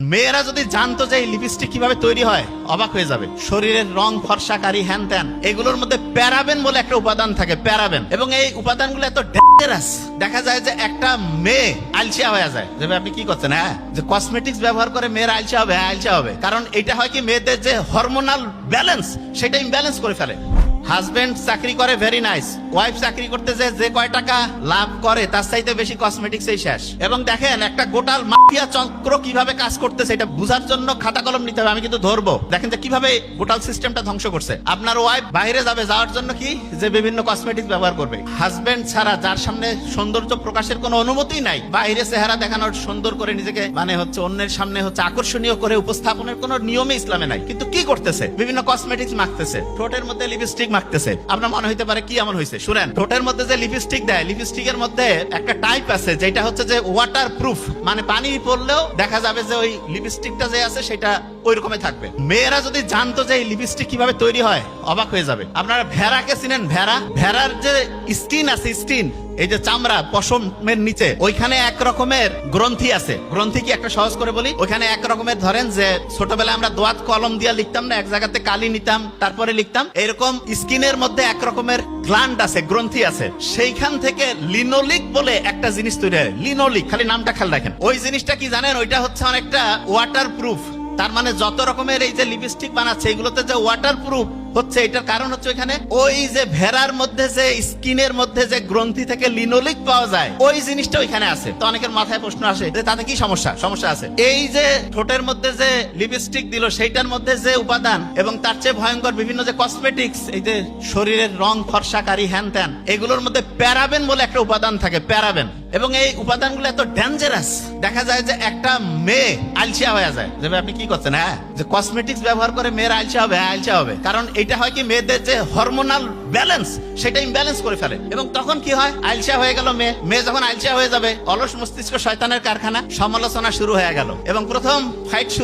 মেয়েরা যদি জানতো যে এই লিপস্টিক কিভাবে তৈরি হয় অবাক হয়ে যাবে। শরীরের রং ফর্সাকারী হ্যান ত্যান, এগুলোর মধ্যে প্যারাবেন বলে একটা উপাদান থাকে, প্যারাবেন, এবং এই উপাদানগুলো এত ডেঞ্জারাস। দেখা যায় যে একটা মেয়ে আলসিয়া হয়ে যায়। যেভাবে আপনি কি করছেন, হ্যাঁ, যে কসমেটিক্স ব্যবহার করে মেয়েরা আলসিয়া হবে, হ্যাঁ আলসিয়া হবে, কারণ এটা হয় কি মেয়েদের যে হরমোনাল ব্যালেন্স সেটা ইমব্যালেন্স করে ফেলে। হাজবেন্ড চাকরি করে, ভেরি নাইস, ওয়াইফ চাকরি করতে যে কয় টাকা লাভ করে তার চাইতে বেশি কসমেটিক্স এই শেষ। এবং দেখেন একটা গোটাল মাফিয়া চক্র কিভাবে কাজ করতেছে, এটা বুঝার জন্য খাতা কলম নিতে হবে, আমি কিন্তু ধরবো। দেখেন যে কিভাবে গোটাল সিস্টেমটা ধ্বংস করছে। আপনার ওয়াইফ বাইরে যাবে, যাওয়ার জন্য কি যে বিভিন্ন কসমেটিক্স ব্যবহার করবে। হাজবেন্ড ছাড়া যার সামনে সৌন্দর্য প্রকাশের কোনো অনুমতি নাই, বাইরে চেহারা দেখানোর, সুন্দর করে নিজেকে মানে হচ্ছে অন্যের সামনে হচ্ছে আকর্ষণীয় করে উপস্থাপনের কোনো নিয়মে ইসলামে নাই, কিন্তু কি করতেছে, বিভিন্ন কসমেটিক্স মাখতেছে, ঠোঁটের মধ্যে লিপস্টিক মাখতেছে। আপনার মনে হইতে পারে কি এমন হয়েছে, শুনেন, ঠোঁটের মধ্যে যে লিপস্টিক দেয়, লিপস্টিকের মধ্যে একটা টাইপ আছে যেটা হচ্ছে যে ওয়াটার প্রুফ, মানে পানি পড়লেও দেখা যাবে যে ওই লিপস্টিকটা যে আছে সেটা ওই রকমই থাকবে। মেয়েরা যদি জানতো যে এই লিপস্টিক কিভাবে তৈরি হয় অবাক হয়ে যাবে। আপনারা ভেড়াকে চিনেন? ভেড়ার যে স্কিন আছে, স্কিন, এই যে চামড়া পশমের নিচে, ওইখানে এক রকমের গ্রন্থি আছে। গ্রন্থি কি একটা সহজ করে বলি, ওইখানে এক রকমের, ধরেন যে ছোটবেলায় আমরা দোয়াত কলম দিয়ে লিখতাম না, এক জায়গাতে কালি নিতাম তারপরে লিখতাম, এরকম স্কিনের মধ্যে এক রকমের গ্ল্যান্ড আছে, গ্রন্থি আছে, সেইখান থেকে লিনোলিক বলে একটা জিনিস তৈরি হয়। লিনোলিক, খালি নামটা খেয়াল রাখেন। ওই জিনিসটা কি জানেন, ওইটা হচ্ছে অনেকটা ওয়াটার প্রুফ। তার মানে যত রকমের এই যে লিপস্টিক বানাচ্ছে এগুলোতে যে ওয়াটার প্রুফ হচ্ছে, এটার কারণ হচ্ছে ওইখানে ওই যে ভেড়ার মধ্যে যে স্কিনের মধ্যে যে গ্রন্থি থেকে লিনোলিক পাওয়া যায়, ওই জিনিসটা ওইখানে আছে। তো অনেকের মাথায় প্রশ্ন আসে যে তাতে কি সমস্যা? সমস্যা আছে। এই যে ঠোঁটের মধ্যে যে লিপস্টিক দিল সেইটার মধ্যে যে উপাদান, এবং তার চেয়ে ভয়ঙ্কর বিভিন্ন যে কসমেটিক্স, এই যে শরীরের রং ফর্সাকারী হ্যান ত্যান, এগুলোর মধ্যে প্যারাবেন বলে একটা উপাদান থাকে, প্যারাবেন, এবং এই উপাদানগুলো এত ডেঞ্জারাস। দেখা যায় যে একটা মেয়ে আলসিয়া হয়ে যায়। যেভাবে আপনি কি করছেন, হ্যাঁ, যে কসমেটিক্স ব্যবহার করে মেয়েরা আলসিয়া হবে, হ্যাঁ আলসিয়া হবে, কারণ এটা হয় কি মেয়েদের যে হরমোনাল ব্যালেন্স সেটা ইমব্যালেন্স করে ফেলে। এবং তখন কি হয়, আলসিয়া হয়ে গেল মেয়ে যখন আলসিয়া হয়ে যাবে, অলস মস্তিষ্ক শয়তানের কারখানা, সমালোচনা শুরু হয়ে গেল, এবং প্রথম ফাইট শুরু